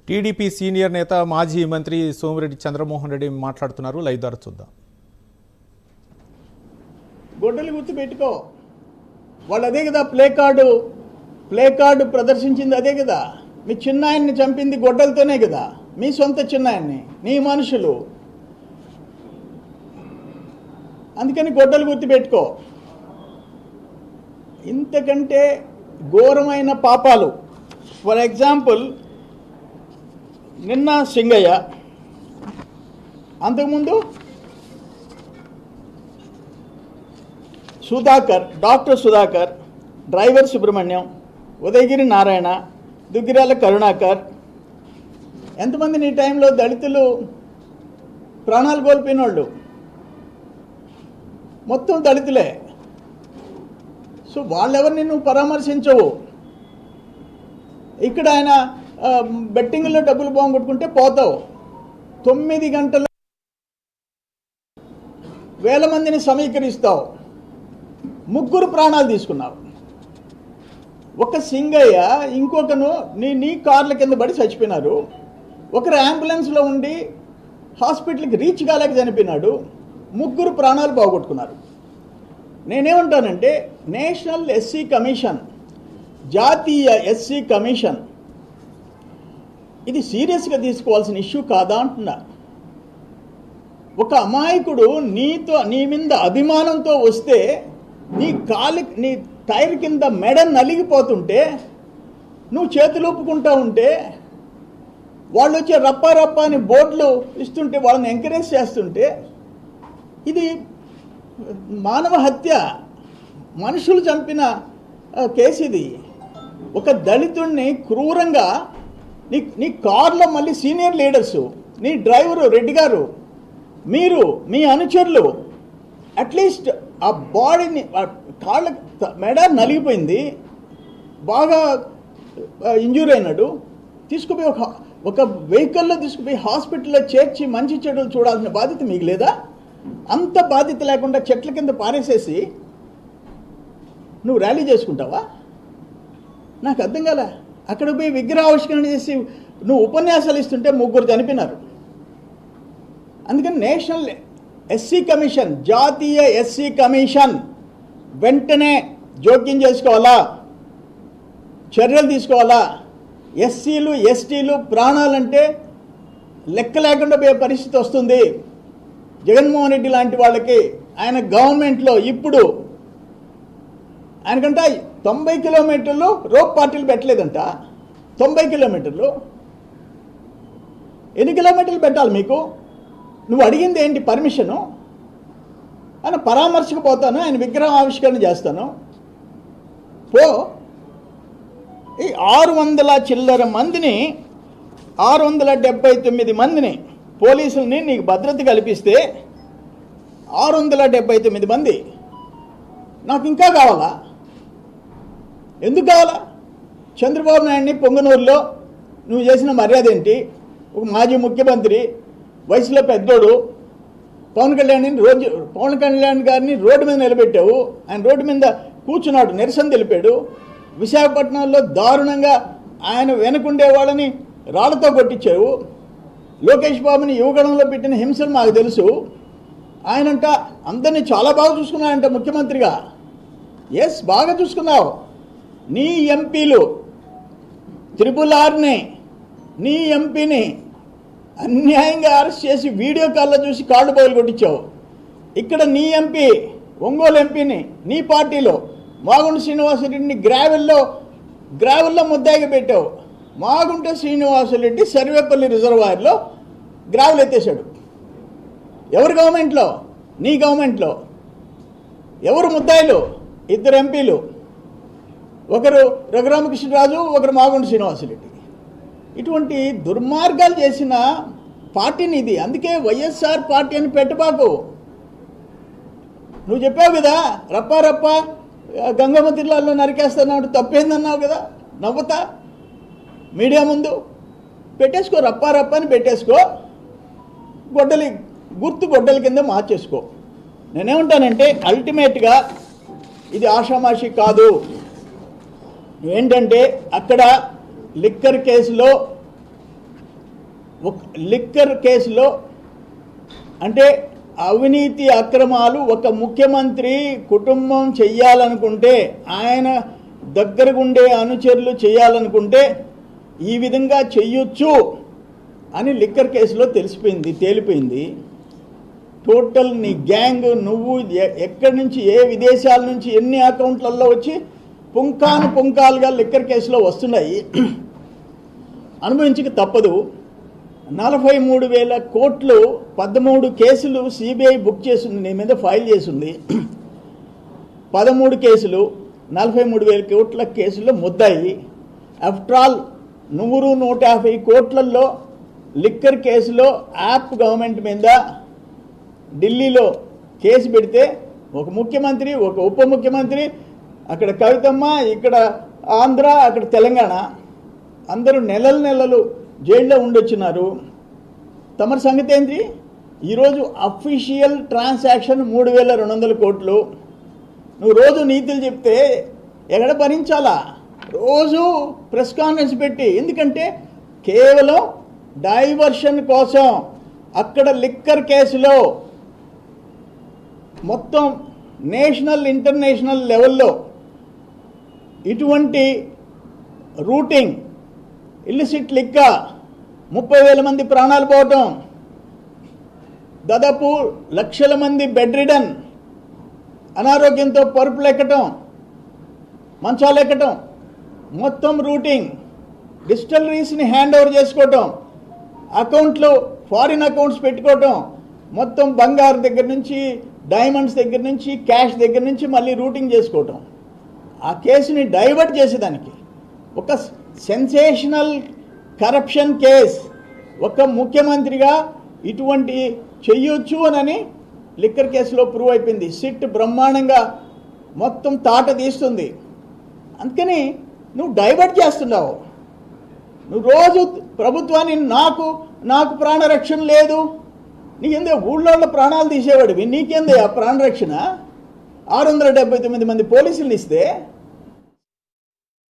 TDP senior నేత మాజీ మంత్రి సోమిరెడ్డి చంద్రమోహన్ రెడ్డి మాట్లాడుతున్నారు. లైవ్ ద్వారా చూద్దాం. గొడ్డలి గుర్తు పెట్టుకో, వాళ్ళు అదే కదా ప్లే కార్డు ప్రదర్శించింది అదే కదా. మీ చిన్నాయన్ని చంపింది గొడ్డలతోనే కదా, మీ సొంత చిన్నాయన్ని, నీ మనుషులు. అందుకని గొడ్డలు గుర్తు పెట్టుకో. ఇంతకంటే ఘోరమైన పాపాలు, ఫర్ ఎగ్జాంపుల్ నిన్న సింగయ్య, అంతకుముందు సుధాకర్, డాక్టర్ సుధాకర్, డ్రైవర్ సుబ్రహ్మణ్యం, ఉదయగిరి నారాయణ, దుగ్గిరాల కరుణాకర్. ఎంతమంది నీ టైంలో దళితులు ప్రాణాలు కోల్పోయిన వాళ్ళు? మొత్తం దళితులే. సో వాళ్ళెవరిని నువ్వు పరామర్శించవు. ఇక్కడ ఆయన బెట్టింగ్లో డబ్బులు పోగొట్టుకుంటే పోతావు. 9 గంటలు వేల మందిని సమీకరిస్తావు. 3 ప్రాణాలు తీసుకున్నావు. ఒక సింగయ్య, ఇంకొకను నీ కార్ల కింద పడి చచ్చిపోయినారు. ఒకరు అంబులెన్స్లో ఉండి హాస్పిటల్కి రీచ్ కాలేక చనిపోయినాడు. 3 ప్రాణాలు పోగొట్టుకున్నారు. నేనేమంటానంటే నేషనల్ ఎస్సీ కమిషన్, జాతీయ ఎస్సీ కమిషన్ ఇది సీరియస్గా తీసుకోవాల్సిన ఇష్యూ కాదా అంటున్నా. ఒక అమాయకుడు నీ మీద అభిమానంతో వస్తే నీ టైర్ కింద మెడ నలిగిపోతుంటే నువ్వు చేతులు ఒప్పుకుంటా ఉంటే, వాళ్ళు వచ్చే రప్ప అని బోర్డులు ఇస్తుంటే వాళ్ళని ఎంకరేజ్ చేస్తుంటే, ఇది మానవ హత్య, మనుషులు చంపిన కేసు ఇది. ఒక దళితుడిని క్రూరంగా నీ కార్లో మళ్ళీ సీనియర్ లీడర్సు, నీ డ్రైవరు రెడ్డి గారు, మీరు మీ అనుచరులు అట్లీస్ట్ ఆ బాడీని, కాళ్ళ మెడ నలిగిపోయింది, బాగా ఇంజూర్ అయినాడు, తీసుకుపోయి ఒక వెహికల్లో తీసుకుపోయి హాస్పిటల్లో చేర్చి మంచి చెడులు చూడాల్సిన బాధ్యత మీకు లేదా? అంత బాధ్యత లేకుండా చెట్ల కింద పారేసేసి నువ్వు ర్యాలీ చేసుకుంటావా? నాకు అర్థం కాలే. అక్కడ పోయి విగ్రహావిష్కరణ చేసి నువ్వు ఉపన్యాసాలు ఇస్తుంటే 3 చనిపోయినారు. అందుకని నేషనల్ ఎస్సీ కమిషన్, జాతీయ ఎస్సీ కమిషన్ వెంటనే జోక్యం చేసుకోవాలా, చర్యలు తీసుకోవాలా. ఎస్సీలు ఎస్టీలు ప్రాణాలంటే లెక్క లేకుండా పోయే పరిస్థితి వస్తుంది. జగన్మోహన్ రెడ్డి లాంటి వాళ్ళకి ఆయన గవర్నమెంట్లో ఇప్పుడు ఆయనకంట 90 కిలోమీటర్లు రోప్ పార్టీలు పెట్టలేదంట. 90 కిలోమీటర్లు. ఎన్ని కిలోమీటర్లు పెట్టాలి మీకు? నువ్వు అడిగింది ఏంటి? పర్మిషను. ఆయన పరామర్శకు పోతాను, ఆయన విగ్రహం ఆవిష్కరణ చేస్తాను. పో. ఈ 600 చిల్లర మందిని, 679 మందిని పోలీసుల్ని నీకు భద్రత కల్పిస్తే 679 మంది నాకు ఇంకా కావాలా? ఎందుకు కావాలా? చంద్రబాబు నాయుడిని పొంగనూరులో నువ్వు చేసిన మర్యాద ఏంటి? ఒక మాజీ ముఖ్యమంత్రి, వయసులో పెద్దోడు, పవన్ కళ్యాణ్ గారిని రోడ్డు మీద నిలబెట్టావు. ఆయన రోడ్డు మీద కూర్చున్నాడు, నిరసన తెలిపాడు. విశాఖపట్నంలో దారుణంగా ఆయన వెనుకుండే వాళ్ళని రాళ్లతో కొట్టించావు. లోకేష్ బాబుని యువగణంలో పెట్టిన హింసలు మాకు తెలుసు. ఆయనంట అందరినీ చాలా బాగా చూసుకున్నాడంట ముఖ్యమంత్రిగా. ఎస్, బాగా చూసుకున్నావు. నీ ఎంపీలు RRRని, నీ ఎంపీని అన్యాయంగా అరెస్ట్ చేసి వీడియో కాల్లో చూసి కాళ్ళు బౌలు కొట్టించావు. ఇక్కడ నీ ఎంపీ, ఒంగోలు ఎంపీని నీ పార్టీలో మాగుంట శ్రీనివాసరెడ్డిని గ్రావెల్లో ముద్దాయిగా పెట్టావు. మాగుంట శ్రీనివాసరెడ్డి సర్వేపల్లి రిజర్వాయర్లో గ్రావెల్ ఎత్తేసాడు. ఎవరి గవర్నమెంట్లో? నీ గవర్నమెంట్లో. ఎవరు ముద్దాయిలు? 2 ఎంపీలు, ఒకరు రఘురామకృష్ణరాజు, ఒకరు మాగుంట శ్రీనివాసరెడ్డి. ఇటువంటి దుర్మార్గాలు చేసిన పార్టీని ఇది. అందుకే వైఎస్ఆర్ పార్టీ అని పెట్టబాకు. నువ్వు చెప్పావు కదా, రప్ప గంగమ్మ తిరునాళ్ళలో నరికేస్తున్నావు, తప్పేందన్నావు కదా, నవ్వుతా మీడియా ముందు. పెట్టేసుకో, రప్ప అని పెట్టేసుకో. గొడ్డలి కింద మార్చేసుకో. నేనేమంటానంటే అల్టిమేట్గా ఇది ఆషామాషి కాదు. ఏంటంటే అక్కడ లిక్కర్ కేసులో ఒక లిక్కర్ కేసులో అంటే అవినీతి అక్రమాలు ఒక ముఖ్యమంత్రి కుటుంబం చెయ్యాలనుకుంటే, ఆయన దగ్గరగుండే అనుచరులు చేయాలనుకుంటే ఈ విధంగా చెయ్యొచ్చు అని లిక్కర్ కేసులో తేలిపోయింది. టోటల్ నీ గ్యాంగ్, నువ్వు ఎక్కడి నుంచి, ఏ విదేశాల నుంచి ఎన్ని అకౌంట్లలో వచ్చి పుంకాలుగా లిక్కర్ కేసులో వస్తున్నాయి. అనుభవించక తప్పదు. 43,000 కోట్లు 13 కేసులు సిబిఐ బుక్ చేసింది, నీ మీద ఫైల్ చేసింది. 13 కేసులు 43,000 కోట్ల కేసుల్లో ముద్దాయి. ఆఫ్టర్ ఆల్ 150 కోట్లలో లిక్కర్ కేసులో యాప్ గవర్నమెంట్ మీద ఢిల్లీలో కేసు పెడితే ఒక ముఖ్యమంత్రి, ఒక ఉప ముఖ్యమంత్రి, అక్కడ కవితమ్మ, ఇక్కడ ఆంధ్ర, అక్కడ తెలంగాణ, అందరూ నెలలు జైల్లో ఉండొచ్చినారు. తమరి సంగతి ఏంటి? ఈరోజు అఫీషియల్ ట్రాన్సాక్షన్ 3,200 కోట్లు. నువ్వు రోజు నీతులు చెప్తే ఎక్కడ భరించాలా? రోజు ప్రెస్ కాన్ఫరెన్స్ పెట్టి, ఎందుకంటే కేవలం డైవర్షన్ కోసం. అక్కడ లిక్కర్ కేసులో మొత్తం నేషనల్ ఇంటర్నేషనల్ లెవెల్లో ఇటువంటి రూటింగ్, ఇల్లిసిట్ లిక్కర్, 30,000 మంది ప్రాణాలు పోవటం, దాదాపు లక్షల మంది బెడ్ రిడన్, అనారోగ్యంతో పరుపులు ఎక్కటం, మంచాలు ఎక్కటం, మొత్తం రూటింగ్, డిస్టిలరీస్ని హ్యాండ్ ఓవర్ చేసుకోవటం, అకౌంట్లు ఫారిన్ అకౌంట్స్ పెట్టుకోవటం, మొత్తం బంగారు దగ్గర నుంచి, డైమండ్స్ దగ్గర నుంచి, క్యాష్ దగ్గర నుంచి మళ్ళీ రూటింగ్ చేసుకోవటం. ఆ కేసుని డైవర్ట్ చేసేదానికి ఒక సెన్సేషనల్ కరప్షన్ కేస్, ఒక ముఖ్యమంత్రిగా ఇటువంటి చెయ్యొచ్చు అని లిక్కర్ కేసులో ప్రూవ్ అయిపోయింది. సిట్ బ్రహ్మాండంగా మొత్తం తాట తీస్తుంది. అందుకని నువ్వు డైవర్ట్ చేస్తున్నావు. నువ్వు రోజు ప్రభుత్వాన్ని నాకు ప్రాణరక్షణ లేదు, నీకేందే ఊళ్ళో ప్రాణాలు తీసేవాడివి, నీకేందే ఆ ప్రాణరక్షణ? 679 మంది పోలీసులను ఇస్తే